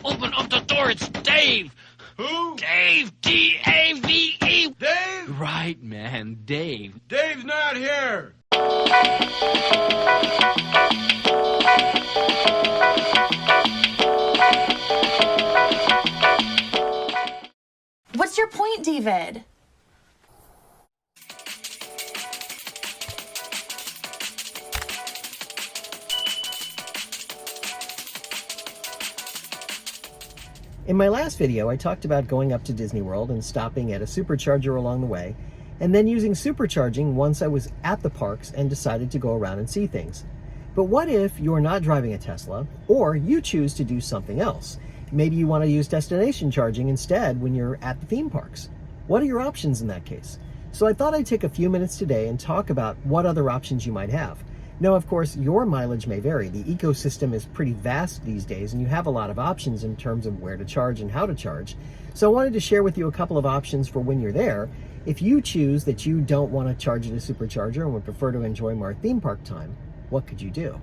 Open up the door, it's Dave! Who? Dave! D-A-V-E! Dave? Right, man, Dave. Dave's not here. What's your point, David? In my last video, I talked about going up to Disney World and stopping at a supercharger along the way, and then using supercharging once I was at the parks and decided to go around and see things. But what if you're not driving a Tesla, or you choose to do something else? Maybe you want to use destination charging instead when you're at the theme parks. What are your options in that case? So I thought I'd take a few minutes today and talk about what other options you might have. Now, of course, your mileage may vary. The ecosystem is pretty vast these days, and you have a lot of options in terms of where to charge and how to charge. So I wanted to share with you a couple of options for when you're there. If you choose that you don't want to charge at a supercharger and would prefer to enjoy more theme park time, what could you do?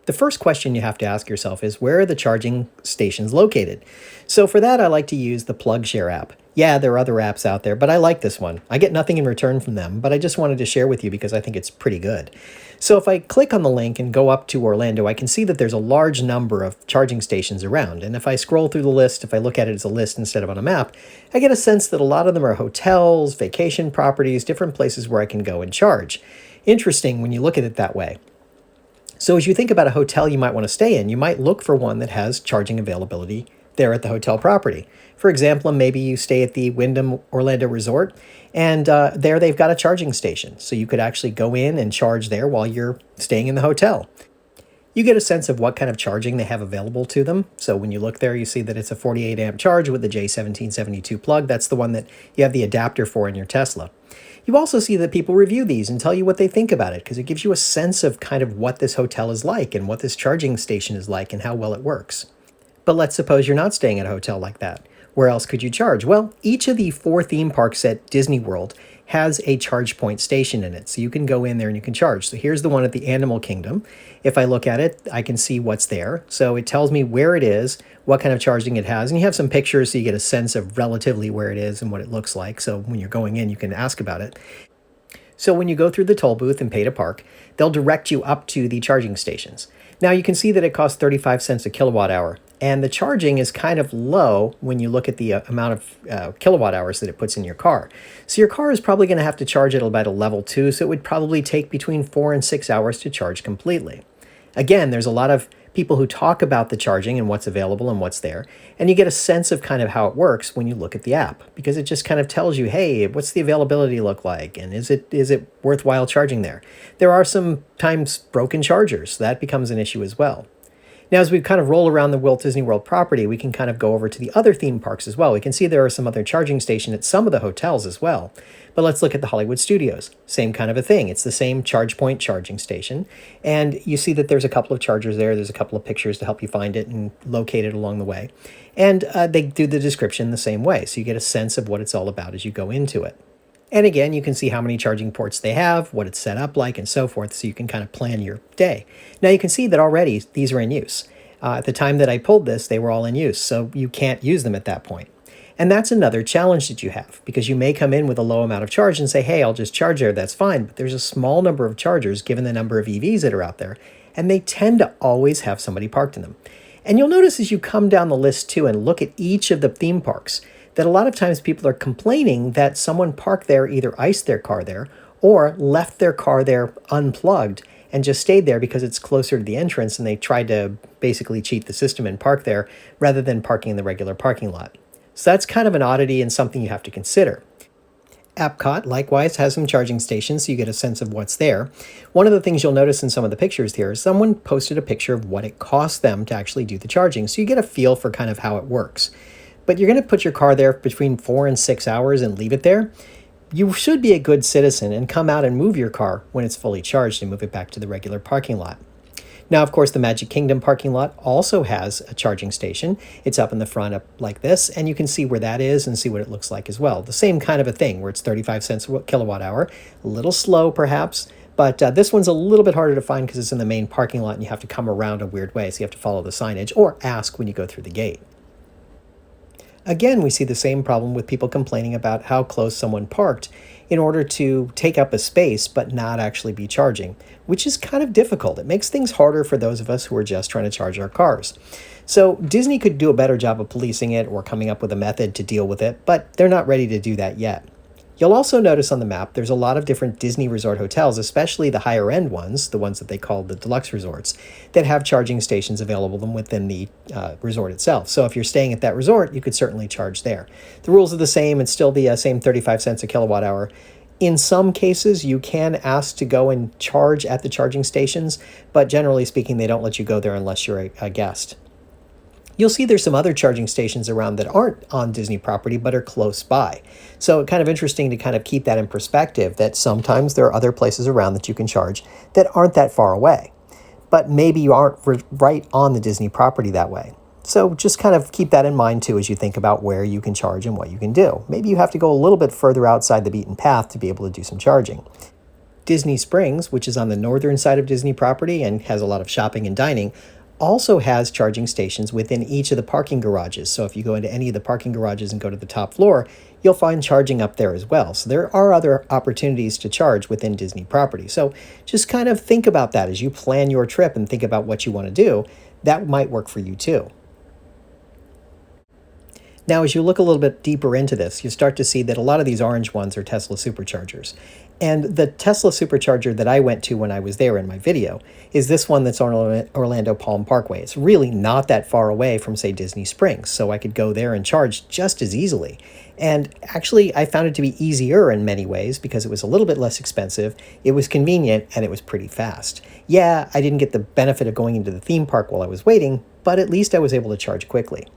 The first question you have to ask yourself is, where are the charging stations located? So for that, I like to use the PlugShare app. Yeah, there are other apps out there, but I like this one. I get nothing in return from them, but I just wanted to share with you because I think it's pretty good. So if I click on the link and go up to Orlando, I can see that there's a large number of charging stations around. And if I scroll through the list, if I look at it as a list instead of on a map, I get a sense that a lot of them are hotels, vacation properties, different places where I can go and charge. Interesting when you look at it that way. So as you think about a hotel you might want to stay in, you might look for one that has charging availability there at the hotel property. For example, maybe you stay at the Wyndham Orlando Resort, and there they've got a charging station. So you could actually go in and charge there while you're staying in the hotel. You get a sense of what kind of charging they have available to them. So when you look there, you see that it's a 48 amp charge with the J1772 plug. That's the one that you have the adapter for in your Tesla. You also see that people review these and tell you what they think about it, because it gives you a sense of kind of what this hotel is like and what this charging station is like and how well it works. But let's suppose you're not staying at a hotel like that. Where else could you charge? Well, each of the 4 theme parks at Disney World has a charge point station in it. So you can go in there and you can charge. So here's the one at the Animal Kingdom. If I look at it, I can see what's there. So it tells me where it is, what kind of charging it has. And you have some pictures so you get a sense of relatively where it is and what it looks like. So when you're going in, you can ask about it. So when you go through the toll booth and pay to park, they'll direct you up to the charging stations. Now you can see that it costs 35 cents a kilowatt hour. And the charging is kind of low when you look at the amount of kilowatt hours that it puts in your car. So your car is probably going to have to charge at about a level 2, so it would probably take between 4 and 6 hours to charge completely. Again, there's a lot of people who talk about the charging and what's available and what's there, and you get a sense of kind of how it works when you look at the app, because it just kind of tells you, hey, what's the availability look like, and is it worthwhile charging there? There are sometimes broken chargers. That becomes an issue as well. Now, as we kind of roll around the Walt Disney World property, we can kind of go over to the other theme parks as well. We can see there are some other charging stations at some of the hotels as well. But let's look at the Hollywood Studios. Same kind of a thing. It's the same charge point charging station. And you see that there's a couple of chargers there. There's a couple of pictures to help you find it and locate it along the way. And they do the description the same way. So you get a sense of what it's all about as you go into it. And again, you can see how many charging ports they have, what it's set up like, and so forth, so you can kind of plan your day. Now you can see that already these are in use. At the time that I pulled this, they were all in use, so you can't use them at that point. And that's another challenge that you have, because you may come in with a low amount of charge and say, hey, I'll just charge there, that's fine. But there's a small number of chargers given the number of EVs that are out there, and they tend to always have somebody parked in them. And you'll notice as you come down the list too and look at each of the theme parks, that a lot of times people are complaining that someone parked there, either iced their car there or left their car there unplugged and just stayed there because it's closer to the entrance, and they tried to basically cheat the system and park there rather than parking in the regular parking lot. So that's kind of an oddity and something you have to consider. Epcot likewise has some charging stations, so you get a sense of what's there. One of the things you'll notice in some of the pictures here is someone posted a picture of what it costs them to actually do the charging, so you get a feel for kind of how it works. But you're going to put your car there between 4 and 6 hours and leave it there. You should be a good citizen and come out and move your car when it's fully charged and move it back to the regular parking lot. Now, of course, the Magic Kingdom parking lot also has a charging station. It's up in the front up like this, and you can see where that is and see what it looks like as well. The same kind of a thing where it's 35 cents a kilowatt hour, a little slow perhaps, But this one's a little bit harder to find because it's in the main parking lot and you have to come around a weird way, so you have to follow the signage or ask when you go through the gate. Again, we see the same problem with people complaining about how close someone parked in order to take up a space but not actually be charging, which is kind of difficult. It makes things harder for those of us who are just trying to charge our cars. So Disney could do a better job of policing it or coming up with a method to deal with it, but they're not ready to do that yet. You'll also notice on the map there's a lot of different Disney resort hotels, especially the higher end ones, the ones that they call the deluxe resorts, that have charging stations available within the resort itself. So if you're staying at that resort, you could certainly charge there. The rules are the same. It's still the same 35 cents a kilowatt hour. In some cases, you can ask to go and charge at the charging stations, but generally speaking, they don't let you go there unless you're a guest. You'll see there's some other charging stations around that aren't on Disney property but are close by. So kind of interesting to kind of keep that in perspective, that sometimes there are other places around that you can charge that aren't that far away. But maybe you aren't right on the Disney property that way. So just kind of keep that in mind too as you think about where you can charge and what you can do. Maybe you have to go a little bit further outside the beaten path to be able to do some charging. Disney Springs, which is on the northern side of Disney property and has a lot of shopping and dining, also has charging stations within each of the parking garages. So if you go into any of the parking garages and go to the top floor, you'll find charging up there as well. So there are other opportunities to charge within Disney property. So just kind of think about that as you plan your trip and think about what you want to do. That might work for you too. Now, as you look a little bit deeper into this, you start to see that a lot of these orange ones are Tesla superchargers. And the Tesla supercharger that I went to when I was there in my video is this one that's on Orlando Palm Parkway. It's really not that far away from, say, Disney Springs, so I could go there and charge just as easily. And actually, I found it to be easier in many ways because it was a little bit less expensive, it was convenient, and it was pretty fast. Yeah, I didn't get the benefit of going into the theme park while I was waiting, but at least I was able to charge quickly.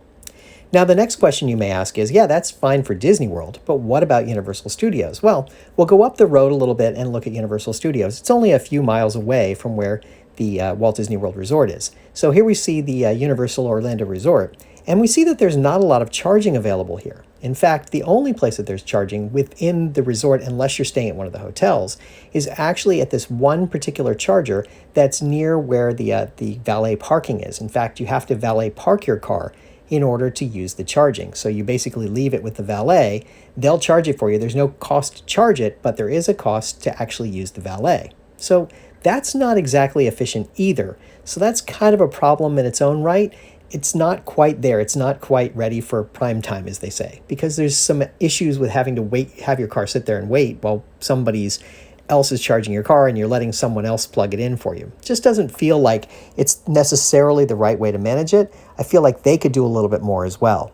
Now, the next question you may ask is, yeah, that's fine for Disney World, but what about Universal Studios? Well, we'll go up the road a little bit and look at Universal Studios. It's only a few miles away from where the Walt Disney World Resort is. So here we see the Universal Orlando Resort, and we see that there's not a lot of charging available here. In fact, the only place that there's charging within the resort, unless you're staying at one of the hotels, is actually at this one particular charger that's near where the valet parking is. In fact, you have to valet park your car in order to use the charging. So you basically leave it with the valet. They'll charge it for you. There's no cost to charge it, but there is a cost to actually use the valet. So that's not exactly efficient either. So that's kind of a problem in its own right. It's not quite there. It's not quite ready for prime time, as they say, because there's some issues with having to wait, have your car sit there and wait while somebody's else is charging your car and you're letting someone else plug it in for you. It just doesn't feel like it's necessarily the right way to manage it. I feel like they could do a little bit more as well.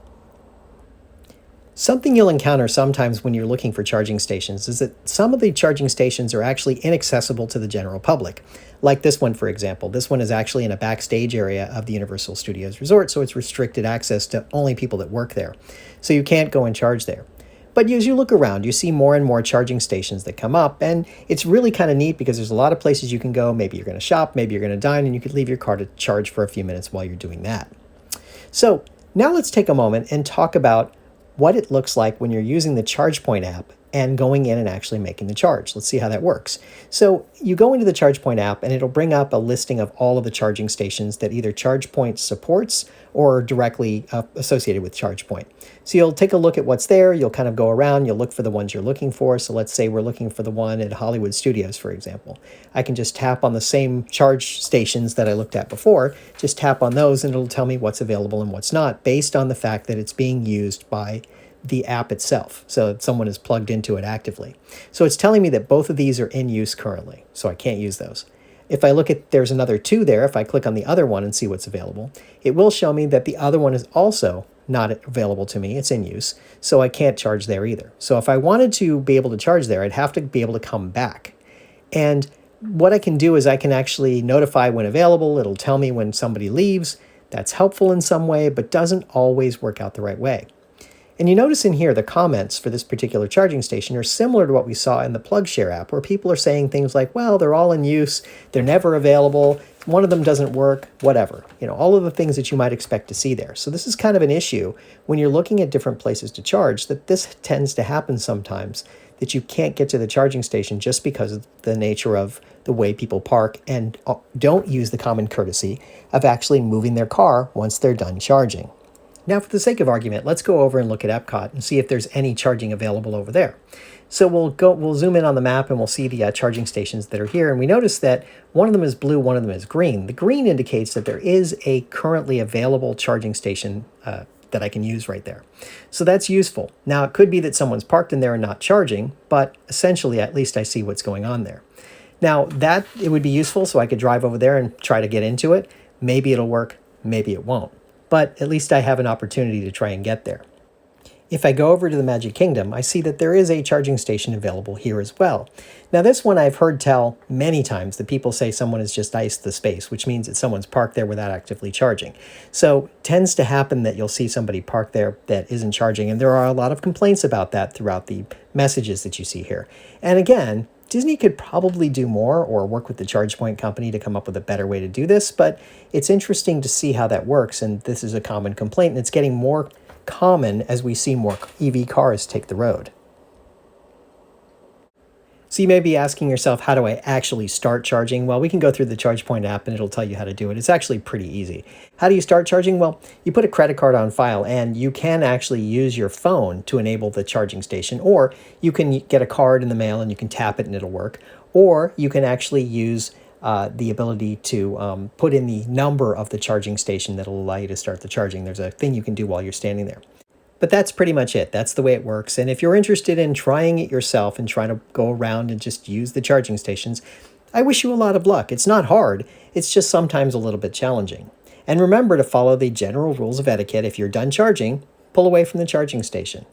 Something you'll encounter sometimes when you're looking for charging stations is that some of the charging stations are actually inaccessible to the general public. Like this one, for example. This one is actually in a backstage area of the Universal Studios Resort, so it's restricted access to only people that work there. So you can't go and charge there. But as you look around, you see more and more charging stations that come up, and it's really kind of neat because there's a lot of places you can go. Maybe you're going to shop, maybe you're going to dine, and you could leave your car to charge for a few minutes while you're doing that. So now let's take a moment and talk about what it looks like when you're using the ChargePoint app and going in and actually making the charge. Let's see how that works. So you go into the ChargePoint app and it'll bring up a listing of all of the charging stations that either ChargePoint supports or are directly associated with ChargePoint. So you'll take a look at what's there, you'll kind of go around, you'll look for the ones you're looking for. So let's say we're looking for the one at Hollywood Studios, for example. I can just tap on the same charge stations that I looked at before, just tap on those and it'll tell me what's available and what's not based on the fact that it's being used by the app itself, so that someone is plugged into it actively. So it's telling me that both of these are in use currently, so I can't use those. If I look at, there's another two there, if I click on the other one and see what's available, it will show me that the other one is also not available to me, it's in use, so I can't charge there either. So if I wanted to be able to charge there, I'd have to be able to come back. And what I can do is I can actually notify when available, it'll tell me when somebody leaves. That's helpful in some way, but doesn't always work out the right way. And you notice in here the comments for this particular charging station are similar to what we saw in the PlugShare app, where people are saying things like, well, they're all in use, they're never available, one of them doesn't work, whatever. All of the things that you might expect to see there. So this is kind of an issue when you're looking at different places to charge, that this tends to happen sometimes, that you can't get to the charging station just because of the nature of the way people park and don't use the common courtesy of actually moving their car once they're done charging. Now, for the sake of argument, let's go over and look at Epcot and see if there's any charging available over there. So we'll zoom in on the map and we'll see the charging stations that are here. And we notice that one of them is blue, one of them is green. The green indicates that there is a currently available charging station that I can use right there. So that's useful. Now, it could be that someone's parked in there and not charging, but essentially, at least I see what's going on there. Now, it would be useful so I could drive over there and try to get into it. Maybe it'll work, maybe it won't. But at least I have an opportunity to try and get there. If I go over to the Magic Kingdom, I see that there is a charging station available here as well. Now, this one I've heard tell many times that people say someone has just iced the space, which means that someone's parked there without actively charging. So it tends to happen that you'll see somebody parked there that isn't charging, and there are a lot of complaints about that throughout the messages that you see here. And again, Disney could probably do more or work with the ChargePoint company to come up with a better way to do this, but it's interesting to see how that works, and this is a common complaint, and it's getting more common as we see more EV cars take the road. So you may be asking yourself, how do I actually start charging? Well, we can go through the ChargePoint app and it'll tell you how to do it. It's actually pretty easy. How do you start charging? Well, you put a credit card on file and you can actually use your phone to enable the charging station, or you can get a card in the mail and you can tap it and it'll work, or you can actually use the ability to put in the number of the charging station that'll allow you to start the charging. There's a thing you can do while you're standing there. But that's pretty much it. That's the way it works. And if you're interested in trying it yourself and trying to go around and just use the charging stations, I wish you a lot of luck. It's not hard. It's just sometimes a little bit challenging. And remember to follow the general rules of etiquette. If you're done charging, pull away from the charging station.